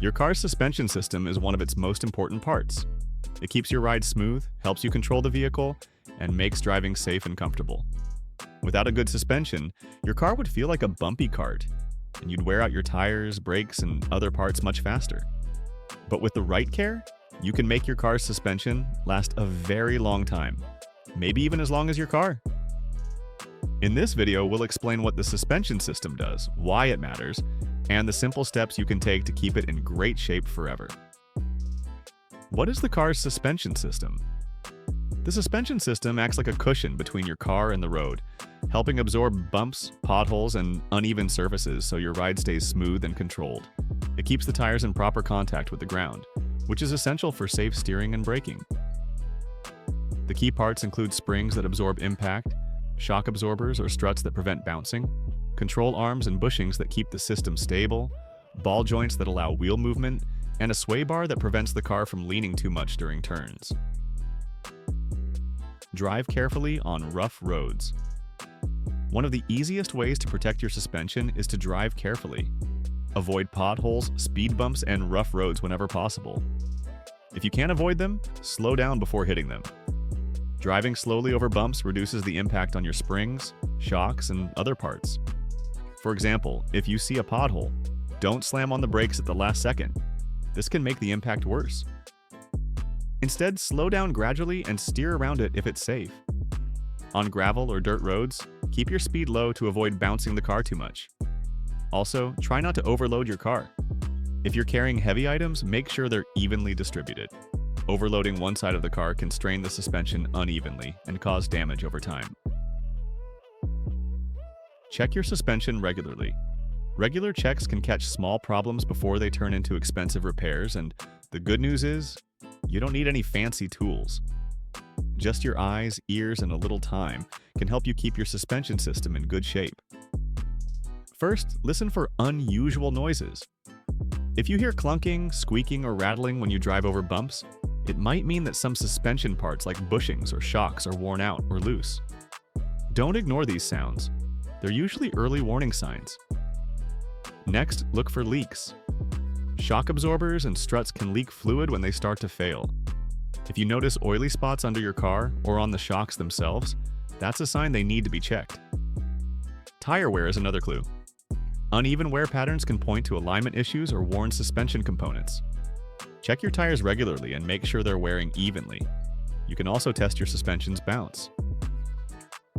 Your car's suspension system is one of its most important parts. It keeps your ride smooth, helps you control the vehicle, and makes driving safe and comfortable. Without a good suspension, your car would feel like a bumpy cart, and you'd wear out your tires, brakes, and other parts much faster. But with the right care, you can make your car's suspension last a very long time, maybe even as long as your car. In this video, we'll explain what the suspension system does, why it matters, and the simple steps you can take to keep it in great shape forever. What is the car's suspension system? The suspension system acts like a cushion between your car and the road, helping absorb bumps, potholes, and uneven surfaces so your ride stays smooth and controlled. It keeps the tires in proper contact with the ground, which is essential for safe steering and braking. The key parts include springs that absorb impact, shock absorbers or struts that prevent bouncing, control arms and bushings that keep the system stable, ball joints that allow wheel movement, and a sway bar that prevents the car from leaning too much during turns. Drive carefully on rough roads. One of the easiest ways to protect your suspension is to drive carefully. Avoid potholes, speed bumps, and rough roads whenever possible. If you can't avoid them, slow down before hitting them. Driving slowly over bumps reduces the impact on your springs, shocks, and other parts. For example, if you see a pothole, don't slam on the brakes at the last second. This can make the impact worse. Instead, slow down gradually and steer around it if it's safe. On gravel or dirt roads, keep your speed low to avoid bouncing the car too much. Also, try not to overload your car. If you're carrying heavy items, make sure they're evenly distributed. Overloading one side of the car can strain the suspension unevenly and cause damage over time. Check your suspension regularly. Regular checks can catch small problems before they turn into expensive repairs, and the good news is, you don't need any fancy tools. Just your eyes, ears, and a little time can help you keep your suspension system in good shape. First, listen for unusual noises. If you hear clunking, squeaking, or rattling when you drive over bumps, it might mean that some suspension parts like bushings or shocks are worn out or loose. Don't ignore these sounds. They're usually early warning signs. Next, look for leaks. Shock absorbers and struts can leak fluid when they start to fail. If you notice oily spots under your car or on the shocks themselves, that's a sign they need to be checked. Tire wear is another clue. Uneven wear patterns can point to alignment issues or worn suspension components. Check your tires regularly and make sure they're wearing evenly. You can also test your suspension's bounce.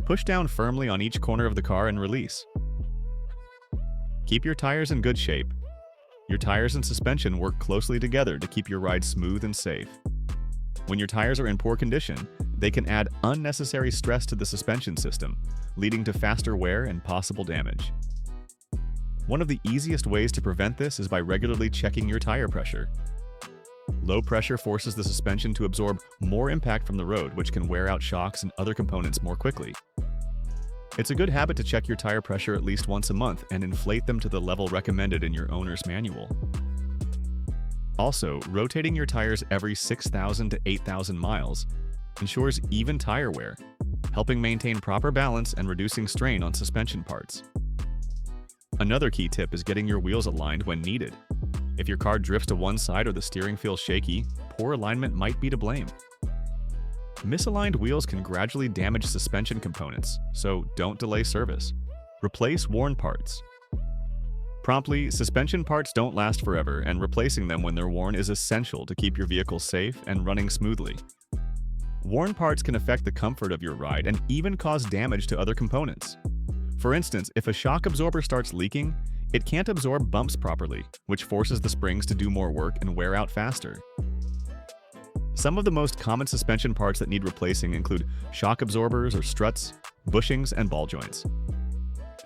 Push down firmly on each corner of the car and release. Keep your tires in good shape. Your tires and suspension work closely together to keep your ride smooth and safe. When your tires are in poor condition, they can add unnecessary stress to the suspension system, leading to faster wear and possible damage. One of the easiest ways to prevent this is by regularly checking your tire pressure. Low pressure forces the suspension to absorb more impact from the road, which can wear out shocks and other components more quickly. It's a good habit to check your tire pressure at least once a month and inflate them to the level recommended in your owner's manual. Also, rotating your tires every 6,000 to 8,000 miles ensures even tire wear, helping maintain proper balance and reducing strain on suspension parts. Another key tip is getting your wheels aligned when needed. If your car drifts to one side or the steering feels shaky, poor alignment might be to blame. Misaligned wheels can gradually damage suspension components, so don't delay service. Replace worn parts. Promptly, suspension parts don't last forever, and replacing them when they're worn is essential to keep your vehicle safe and running smoothly. Worn parts can affect the comfort of your ride and even cause damage to other components. For instance, if a shock absorber starts leaking, it can't absorb bumps properly, which forces the springs to do more work and wear out faster. Some of the most common suspension parts that need replacing include shock absorbers or struts, bushings, and ball joints.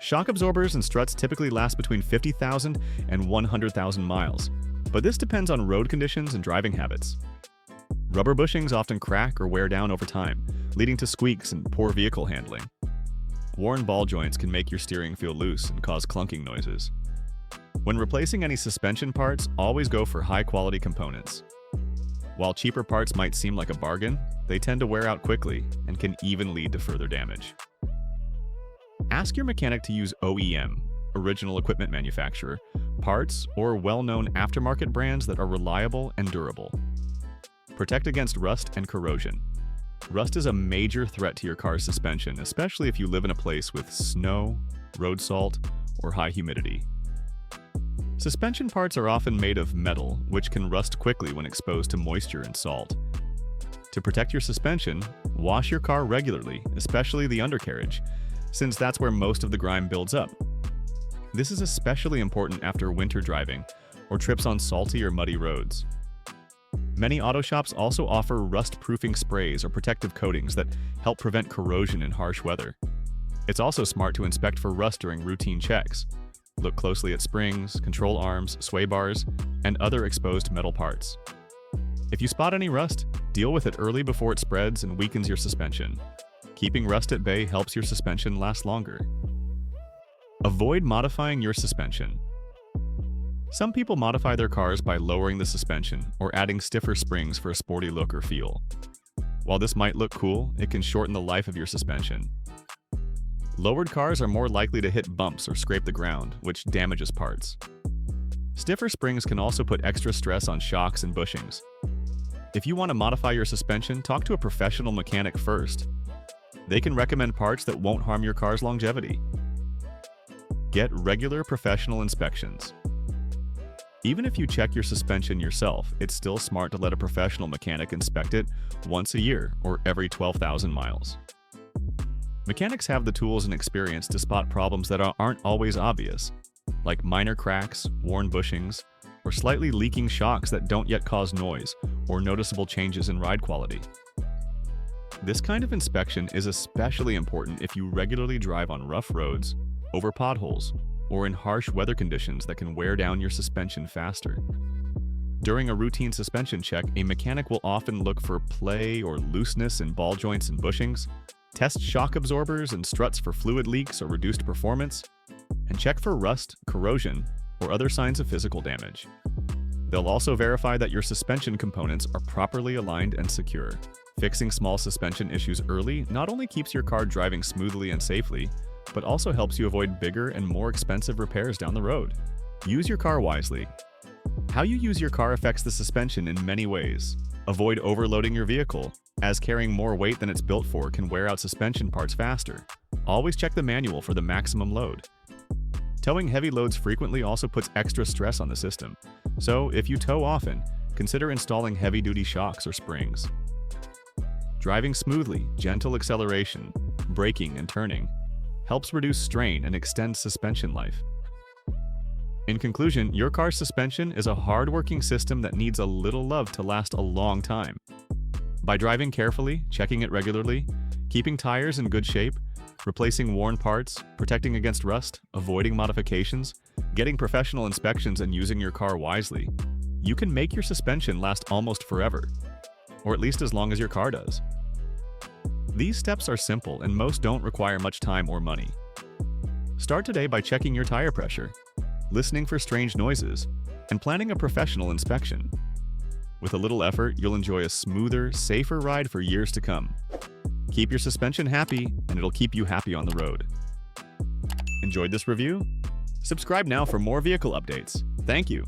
Shock absorbers and struts typically last between 50,000 and 100,000 miles, but this depends on road conditions and driving habits. Rubber bushings often crack or wear down over time, leading to squeaks and poor vehicle handling. Worn ball joints can make your steering feel loose and cause clunking noises. When replacing any suspension parts, always go for high-quality components. While cheaper parts might seem like a bargain, they tend to wear out quickly and can even lead to further damage. Ask your mechanic to use OEM, original equipment manufacturer, parts, or well-known aftermarket brands that are reliable and durable. Protect against rust and corrosion. Rust is a major threat to your car's suspension, especially if you live in a place with snow, road salt, or high humidity. Suspension parts are often made of metal, which can rust quickly when exposed to moisture and salt. To protect your suspension, wash your car regularly, especially the undercarriage, since that's where most of the grime builds up. This is especially important after winter driving or trips on salty or muddy roads. Many auto shops also offer rust-proofing sprays or protective coatings that help prevent corrosion in harsh weather. It's also smart to inspect for rust during routine checks. Look closely at springs, control arms, sway bars, and other exposed metal parts. If you spot any rust, deal with it early before it spreads and weakens your suspension. Keeping rust at bay helps your suspension last longer. Avoid modifying your suspension. Some people modify their cars by lowering the suspension or adding stiffer springs for a sporty look or feel. While this might look cool, it can shorten the life of your suspension. Lowered cars are more likely to hit bumps or scrape the ground, which damages parts. Stiffer springs can also put extra stress on shocks and bushings. If you want to modify your suspension, talk to a professional mechanic first. They can recommend parts that won't harm your car's longevity. Get regular professional inspections. Even if you check your suspension yourself, it's still smart to let a professional mechanic inspect it once a year or every 12,000 miles. Mechanics have the tools and experience to spot problems that aren't always obvious, like minor cracks, worn bushings, or slightly leaking shocks that don't yet cause noise or noticeable changes in ride quality. This kind of inspection is especially important if you regularly drive on rough roads, over potholes, or in harsh weather conditions that can wear down your suspension faster. During a routine suspension check, a mechanic will often look for play or looseness in ball joints and bushings, test shock absorbers and struts for fluid leaks or reduced performance, and check for rust, corrosion, or other signs of physical damage. They'll also verify that your suspension components are properly aligned and secure. Fixing small suspension issues early not only keeps your car driving smoothly and safely, but also helps you avoid bigger and more expensive repairs down the road. Use your car wisely. How you use your car affects the suspension in many ways. Avoid overloading your vehicle, as carrying more weight than it's built for can wear out suspension parts faster. Always check the manual for the maximum load. Towing heavy loads frequently also puts extra stress on the system, so if you tow often, consider installing heavy-duty shocks or springs. Driving smoothly, gentle acceleration, braking and turning helps reduce strain and extend suspension life. In conclusion, your car's suspension is a hard-working system that needs a little love to last a long time. By driving carefully, checking it regularly, keeping tires in good shape, replacing worn parts, protecting against rust, avoiding modifications, getting professional inspections, and using your car wisely, you can make your suspension last almost forever, or at least as long as your car does. These steps are simple and most don't require much time or money. Start today by checking your tire pressure, listening for strange noises, and planning a professional inspection. With a little effort, you'll enjoy a smoother, safer ride for years to come. Keep your suspension happy, and it'll keep you happy on the road. Enjoyed this review? Subscribe now for more vehicle updates. Thank you.